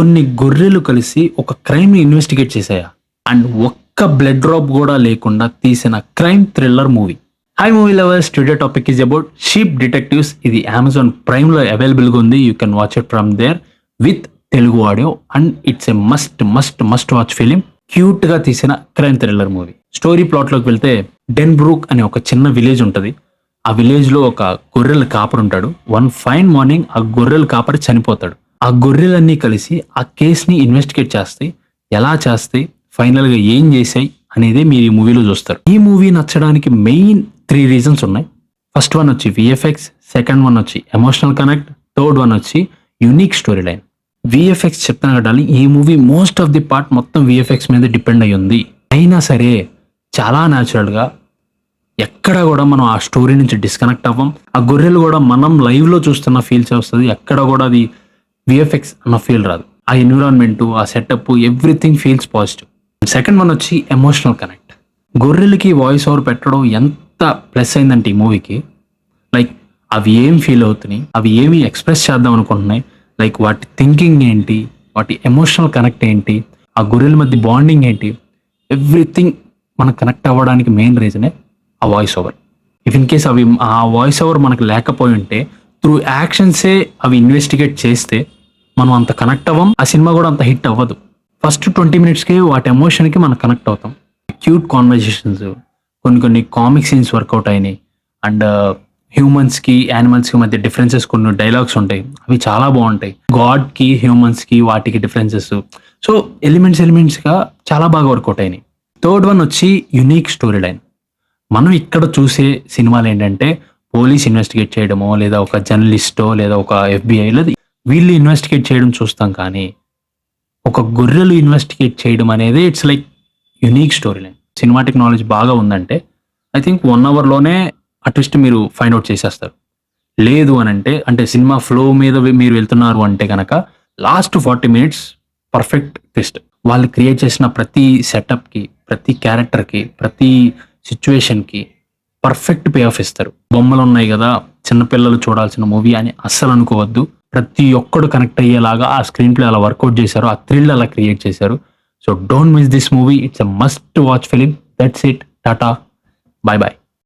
కొన్ని గొర్రెలు కలిసి ఒక క్రైమ్ ని ఇన్వెస్టిగేట్ చేశాయా అండ్ ఒక్క బ్లడ్ డ్రాప్ కూడా లేకుండా తీసిన crime thriller movie. Hi movie lovers, today topic is about sheep detectives. ఇది అమెజాన్ ప్రైమ్ లో అవైలబుల్ గా ఉంది. You can watch it from there with Telugu audio and it's a must watch film. Cute గా తీసిన crime thriller movie. Story plot లోకి వెళ్తే డెన్బ్రూక్ అనే ఒక చిన్న విలేజ్ ఉంటది. ఆ విలేజ్ లో ఒక గొర్రెల కాపరి ఉంటాడు. వన్ ఫైన్ మార్నింగ్ ఆ గొర్రెల కాపరి చనిపోతాడు. ఆ గొర్రెలన్నీ కలిసి ఆ కేసుని ఇన్వెస్టిగేట్ చేస్తాయి. ఎలా చేస్తాయి, ఫైనల్ గా ఏం చేసాయి అనేది మీరు ఈ మూవీలో చూస్తారు. ఈ మూవీ నచ్చడానికి మెయిన్ 3 రీజన్స్ ఉన్నాయి. ఫస్ట్ వన్ వచ్చి విఎఫ్ఎక్స్, సెకండ్ వన్ వచ్చి ఎమోషనల్ కనెక్ట్, థర్డ్ వన్ వచ్చి యూనిక్ స్టోరీ లైన్. విఎఫ్ఎక్స్ చెప్తాను కట్టాలి, ఈ movie most of the part మొత్తం విఎఫ్ఎక్స్ మీద డిపెండ్ అయ్యి ఉంది. అయినా సరే చాలా న్యాచురల్ గా ఎక్కడ కూడా మనం ఆ స్టోరీ నుంచి డిస్కనెక్ట్ అవ్వం. ఆ గొర్రెలు కూడా మనం లైవ్ లో చూస్తున్న ఫీల్స్ వస్తుంది. ఎక్కడ కూడా అది విఎఫ్ఎక్స్ అన్న ఫీల్ రాదు. ఆ ఎన్విరాన్మెంట్, ఆ setup, everything feels positive. Second one వచ్చి ఎమోషనల్ కనెక్ట్. గొర్రెలకి వాయిస్ ఓవర్ పెట్టడం ఎంత ప్లస్ అయిందంటే ఈ మూవీకి, లైక్ అవి ఏం ఫీల్ అవుతున్నాయి, అవి ఏమి ఎక్స్ప్రెస్ చేద్దాం అనుకుంటున్నాయి, లైక్ వాటి థింకింగ్ ఏంటి, వాటి ఎమోషనల్ కనెక్ట్ ఏంటి, ఆ గొర్రెల మధ్య బాండింగ్ ఏంటి, ఎవ్రీథింగ్ మనకు కనెక్ట్ అవ్వడానికి మెయిన్ రీజనే ఆ voice over. If in case అవి ఆ వాయిస్ ఓవర్ మనకు లేకపోయి ఉంటే త్రూ యాక్షన్సే అవి ఇన్వెస్టిగేట్ చేస్తే మనం అంత కనెక్ట్ అవ్వం. ఆ సినిమా కూడా అంత హిట్ అవ్వదు. ఫస్ట్ 20 minutesకి వాటి ఎమోషన్కి మనం కనెక్ట్ అవుతాం. క్యూట్ కాన్వర్జేషన్స్, కొన్ని కామిక్ సీన్స్ వర్కౌట్ అయినాయి. అండ్ హ్యూమన్స్కి యానిమల్స్కి మధ్య డిఫరెన్సెస్, కొన్ని డైలాగ్స్ ఉంటాయి, అవి చాలా బాగుంటాయి. గాడ్కి హ్యూమన్స్కి వాటికి డిఫరెన్సెస్, సో ఎలిమెంట్స్గా చాలా బాగా వర్కౌట్ అయినాయి. థర్డ్ వన్ వచ్చి యునిక్ స్టోరీ లైన్. మనం ఇక్కడ చూసే సినిమాలు ఏంటంటే పోలీస్ ఇన్వెస్టిగేట్ చేయడమో, లేదా ఒక జర్నలిస్టో, లేదా ఒక FBI, లేదా వీళ్ళు ఇన్వెస్టిగేట్ చేయడం చూస్తాం. కానీ ఒక గొర్రెలు ఇన్వెస్టిగేట్ చేయడం అనేది it's like unique story line. Cinematic knowledge బాగా ఉందంటే ఐ థింక్ 1 hourలోనే ఆ ట్విస్ట్ మీరు ఫైండ్ అవుట్ చేసేస్తారు. లేదు అని అంటే సినిమా ఫ్లో మీద మీరు వెళ్తున్నారు అంటే కనుక లాస్ట్ 40 minutes పర్ఫెక్ట్ ట్విస్ట్. వాళ్ళు క్రియేట్ చేసిన ప్రతి సెటప్కి, ప్రతి క్యారెక్టర్కి, ప్రతి సిచ్యువేషన్కి పర్ఫెక్ట్ పే ఆఫ్ ఇస్తారు. బొమ్మలు ఉన్నాయి కదా, చిన్నపిల్లలు చూడాల్సిన మూవీ అని అస్సలు అనుకోవద్దు. ప్రతి ఒక్కడు కనెక్ట్ అయ్యేలాగా ఆ స్క్రీన్ ప్లే అలా వర్కౌట్ చేశారు, ఆ థ్రిల్ అలా క్రియేట్ చేశారు. So don't miss this movie. It's a must watch film. That's it. Tata, by by.